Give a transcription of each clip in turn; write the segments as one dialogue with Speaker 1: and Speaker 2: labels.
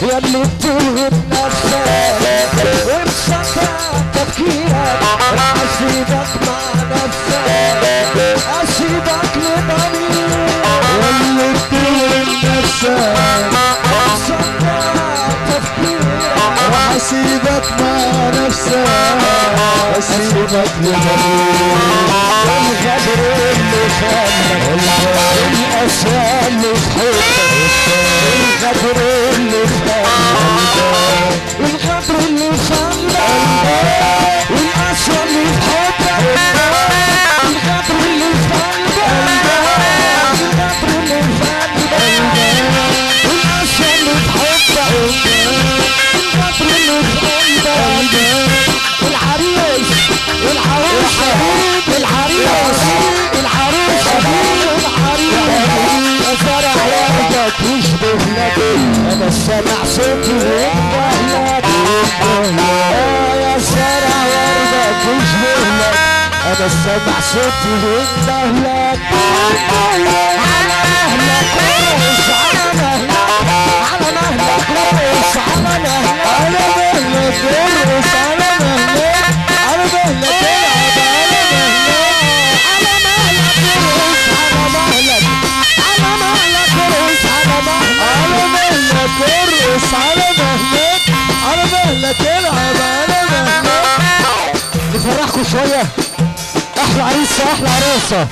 Speaker 1: يا اللي بتوهب نفسك ومسكت تفكيرك راح اسيبك مع نفسك اسيبك لضميرك. يا اللي بتوهب نفسك ومسكت تفكيرك راح اسيبك مع نفسك اسيبك لضميرك. الغدر اللي خانك القسوة اللي في حبك الغدر اللي خانك الغدر اللي خانك والقسوة اللي في حبك الغدر اللي خانك الغدر اللي خانك والقسوة اللي في حبك الغدر اللي خانك. العريس العروس العريس العروس العريس فرح وردك يشبه لك انا سامع صوتي وانت يا فرح وردك يشبه لك انا سامع صوتي وانت على مهلك ارقص على مهلك على مهلك ارقص على مهلك على مهلك ارقص على مهلك على مهلك العب على مهلك على مهلك ارقص على مهلك على مهلك ارقص على مهلك على مهلك ارقص على مهلك على مهلك العب على مهلك. نفرحكم شويه. احلى عريس واحلى عروسه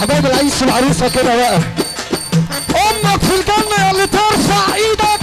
Speaker 1: حبايب العريس والعروسه كده بقى. امك في الجنه يا اللي ترفع ايدك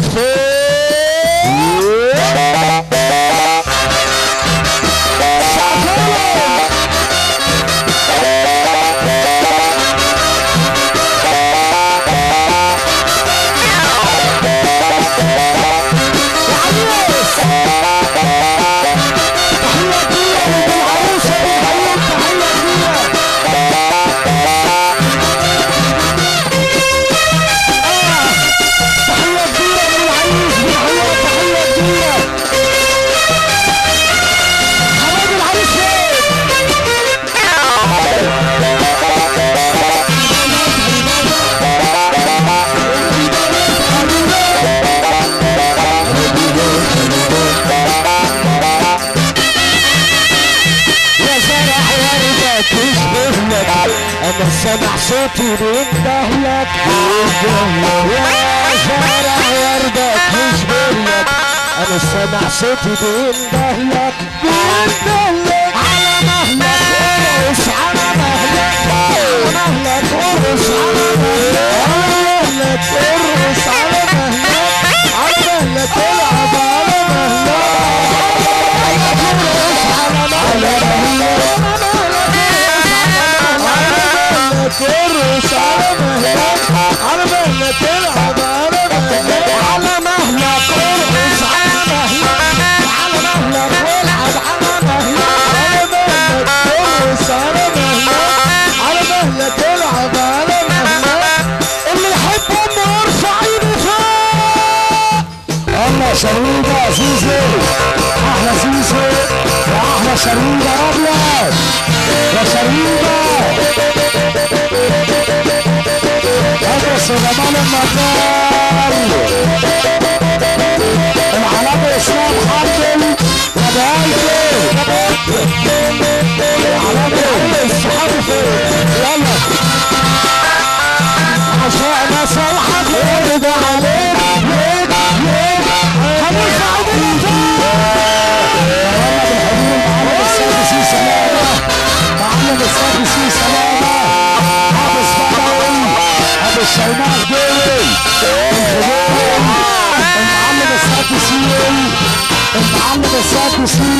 Speaker 1: انا سامع صوتي بيندهلك يا زرع وردك يشبهلك انا سامع صوتي بيندهلك على مهلك ارقص على مهلك على مهلك ارقص على مهلك ارقص على مهلك على مهلك العب على مهلك ارقص على مهلك ارقص على مهلك على مهلك العب على مهلك على مهلك ارقص على مهلك على مهلك والعب على مهلك على مهلك ارقص على مهلك على مهلك العب على مهلك. اللي يحب امه يرفع ايده فوق. الله شريده يا زيزو احلى زيزو واحلى شريده ابيض يا شريده ادرس جمال النجار العلامة اسلام حمدل وبقالته العلامة الصحابي يلا عشان اصلحك ارجع عليك ليك ليك هنرفع ايدينا معلم السادسي سلامة معلم السادسي سلامة حافظ فضاوي ابو الشيماء دول المعلم السادسي المعلم السادسي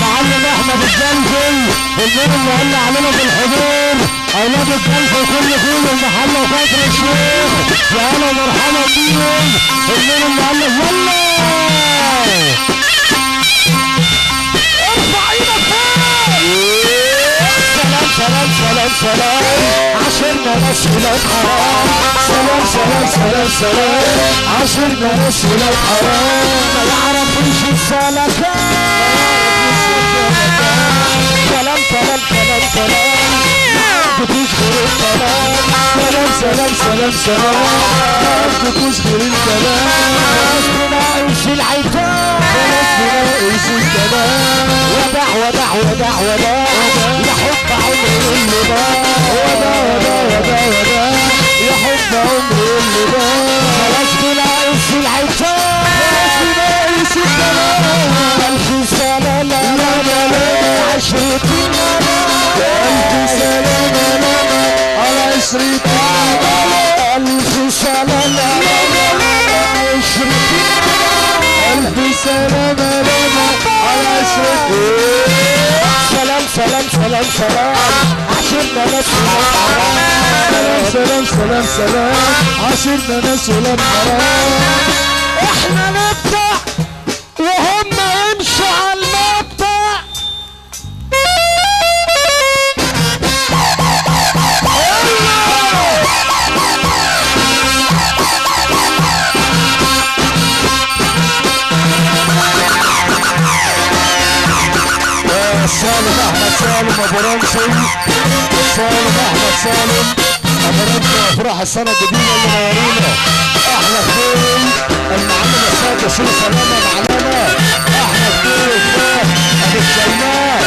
Speaker 1: معلم احمد الجلفي النور اللي قال علينا بالحضور اولاد الجلفي كل فول المحله وكفر الشيخ يا هلا ومرحبا بيهم النور اللي قال يلا ارفع ايدك فوق سلام سلام سلام سلام عشرنا ناس ولاد حرام سلام سلام سلام سلام عشرنا ناس ولاد حرام ما يعرفوش السلكات كلام كلام كلام عندكوش غير الكلام سلام سلام سلام سلام عندكوش غير الكلام بلاش نناقش العتاب بلاش نناقش الكلام ودع ودع ودع ودع يا حب عمري اللي ضاع ودع ودع ودع ودع يا حب عمري اللي ضاع بلاش نناقش العتاب بلاش نناقش الكلام ألف سلام لا لا لا عشرتين ألف سلام على عشرتين ألف سلام عشرتين ألف سلام على عشرتين سلام سلام سلام سلام عشرنا ناس ولاد حرام سلام سلام سلام عشرنا ناس ولاد حرام احنا نبدأ وهم يمشوا على المبدأ سالم احمد سالم ابو رمسي سالم احمد سالم ابو رمسي افراح السنه الجديده اللي نورينا احلى خير المعلم السيد ياسين سلامه معلمه احلى خير افراح ابو الشيماء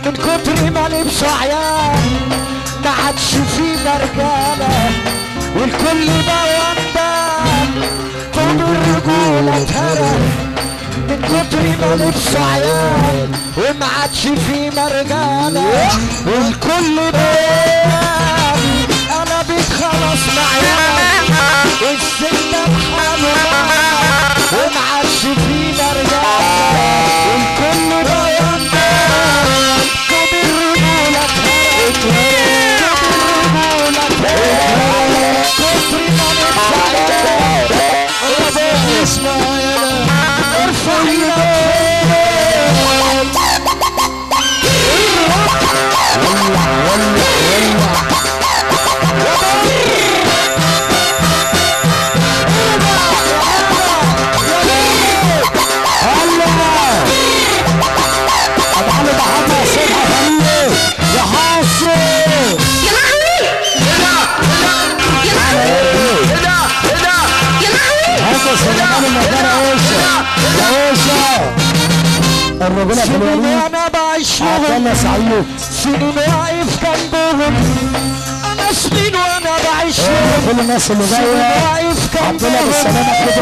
Speaker 1: من كتر ما لبسوا عيال ما عادش فينا رجاله والكل بوندان طول الرجوله اتهرى من كتر ما لبسوا عيال وما عادش فينا رجاله والكل بوندان انا بيت خلاص معيال السنه بحاله وما عادش فينا رجاله والكل بوندان الرجولة في الوريد انا بعيشهم سعيد سنين واقف جنبهم انا سنين وانا بعيشهم كل الناس اللي جايه واقف جنبهم عبد بالسلامه كده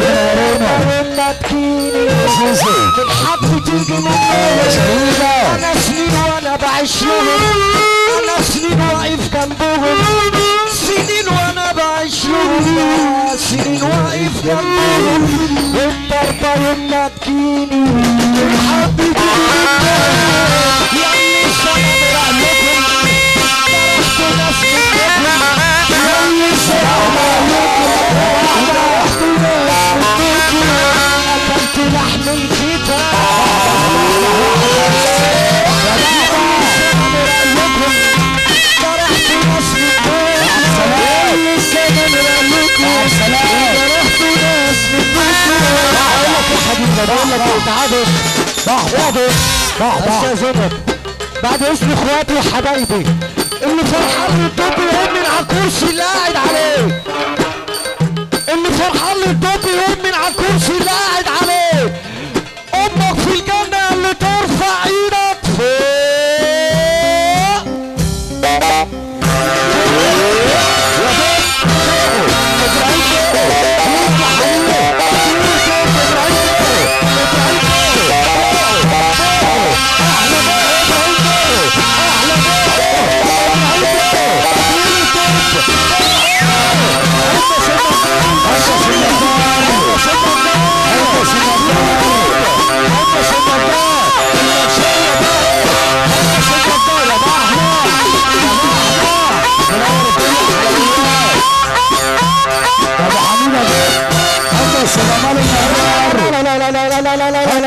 Speaker 1: منورونا تجيني من حد تيجي مني انا سنين وانا بعيشهم انا سنين واقف جنبهم سنين وانا بعيشهم سنين واقف جنبهم والضربه يومنا تجيني من حد ياللي سلام عليكم فرحتوا ناس منكم ياللي سلام عليكم فرحتوا ناس منكم اكلت لحم الكتاب سلام عليكم فرحتوا ناس منكم ياللي سلام عليكم فرحتوا ناس منكم بقول لك يا حبيبي بقول لك تعالوا بعد اسم اخواتي وحبايبي اللي فرحان للدب يقوم من على الكرسي اللي قاعد عليه اللي فرحان للدب يقوم من على الكرسي اللي قاعد عليه امك في الجنه اللي ترفع ايدك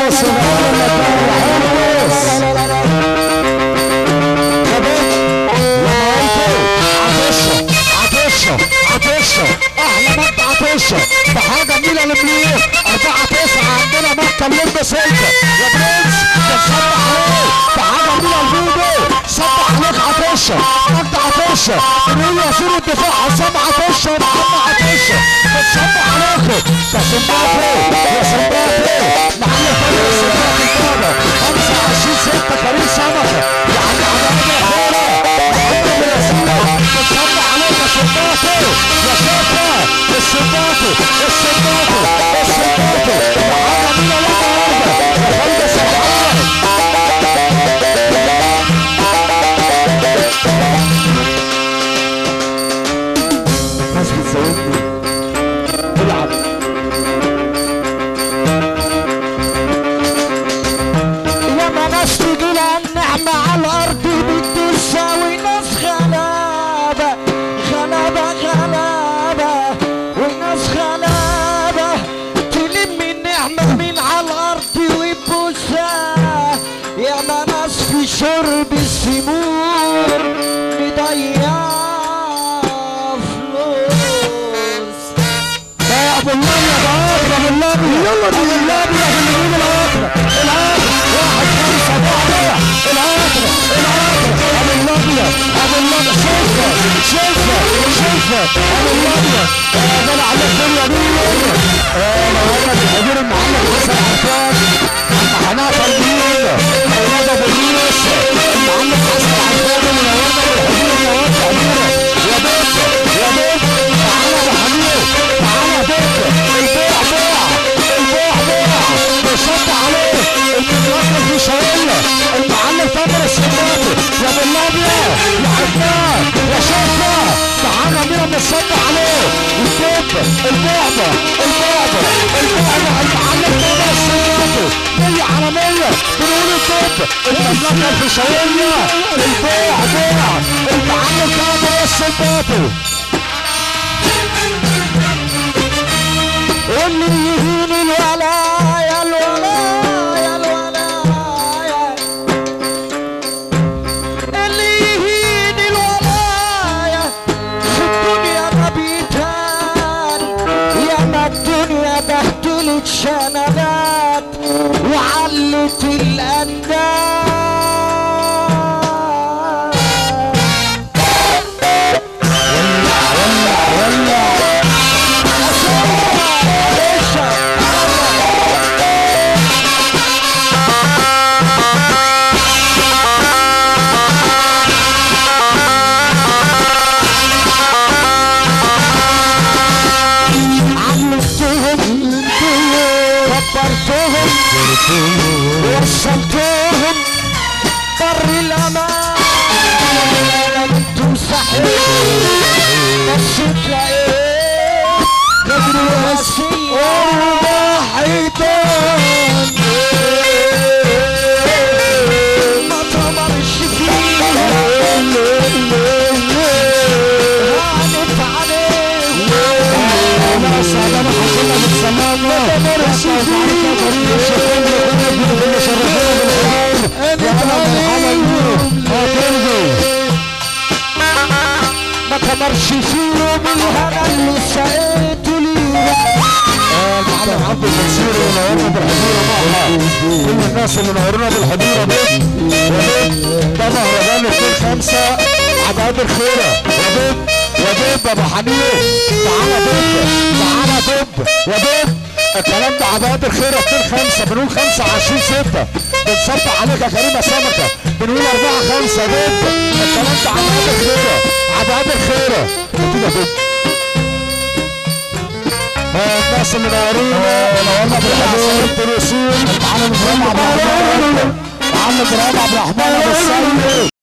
Speaker 1: الناس اللي احلى مادة عطشة بحاجة جميلة لمليون 4-9 عندنا مكة اللمبة سلكة يا برنس بنصبح عليك بحاجة جميلة الفيديو صبح عليك عطشة مادة عطشة بنقول يا سور الدفاع حسام عطشة ومحمد عطشة بنصبح عليكم يا سمباتي يا سمباتي محل فريق السمباتي الكابة 25/6 كريم سمكة يا عم عماد يا خيرة محمد ياسين بنصبح عليك يا سمباتي يا شيخة السمباتي السمباتي السمباتي وحاجة جميلة النهارده يا خالد سبحان الناس بتزودني تلعب ياما ناس تجي لها النعمة على الأرض بتساوي ناس غلابة غلابة غلابة وناس غلابة تلم النعمة من على الأرض وتبوسها ياما ناس في شرب السمور مضيعة فلوس يا أبو الله يا أبو الله يلا أبو الله يا باليمين الآخرة واحد 5 بعدها الآخرة أبو الله أبو الله شايفة شايفة شايفة أبو الله أنا عليك باليمين أنا الحضور المعلم حسن عفان حناطة البيضة أولاد أبو الريس المعلم حسن عفان منورنا بالحضور منورنا يا بيت يا بيت تعالى يا حبيبي تعالى يا بيت البيع بيع بيصب عليه المتوكل في شوية المعلم تامر السماتي يا ابو الابيض يا حفان يا شفا تعالى بينا بنصب عليه البعبع المعلم تامر السماتي 100 على 100 بنقول المملكة في شوية البيع المعلم تامر السماتي واللي يهين الولايا الولايا الولايا اللي يهين الولايا في الدنيا مبيتان ياما الدنيا بهدلت شنبات وعلت الأنداد وصلتهم بر الامان تمسحين بس تلاقيه قدر واسية حيطان ما تمرش فيه هانت عليه ناس على ما حصلنا بالزمان ما تمرش فيه ما كمرش فيهم الهنا اللي سقيته ليها المعلم عبد المنصور ونورنا بالحضيره معها كل الناس اللي نورنا بالحضيره دي ده مهرجان 2/5 عباد الخيره يا دب ابو حنين تعالى دب يا دب الكلام ده عباد الخيره 2/5 بنقول 25/6 بنصب عليك يا كريمه سمكه بنقول 4/5 دب الكلام ده عباد الخيره كده دب الناس اللي نورنا بالحضور الرسول معلم ابراهيم عبد الرحمن ابو السيد